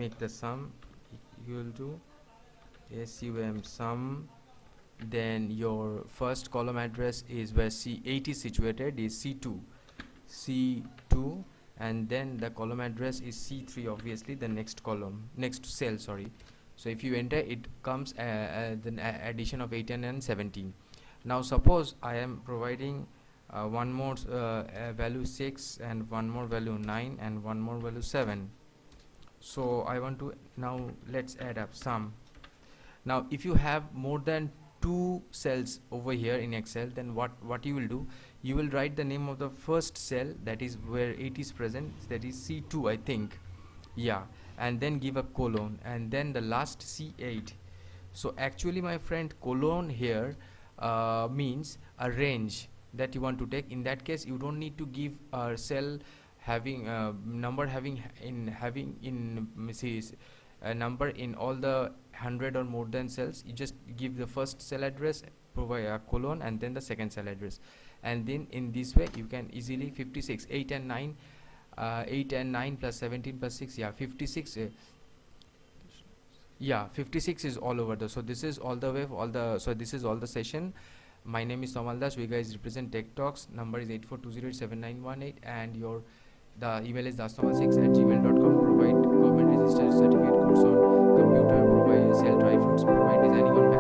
make the sum equal to sum sum. Then your first column address is where C8 is situated, is C2, and then the column address is C3, obviously the next column, next cell, sorry. So if you enter, it comes the addition of 18 and 17. Now suppose I am providing one more value 6 and one more value 9 and one more value 7. So I want to, now let's add up sum. Now if you have more than two cells over here in Excel, then what you will do, you will write the name of the first cell, that is where 8 is present, that is C2 I think, yeah, and then give a colon and then the last C8. So actually my friend, colon here means a range that you want to take. In that case you don't need to give a cell having number having in series a number in all the 100 or more than cells. You just give the first cell address, provide a colon, and then the second cell address, and then in this way you can easily 56 8 and 9 8 and 9 plus 17 plus 6, yeah, 56 yeah, 56 is all over the. So this is all the way, all the, so this is all the session. My name is Tamal Das. We guys represent Tech Talks. Number is 8420879118, and your the email is dastamal6@gmail.com. Provide government registered certificate course on computer, provide sell dry fruits, provide designing on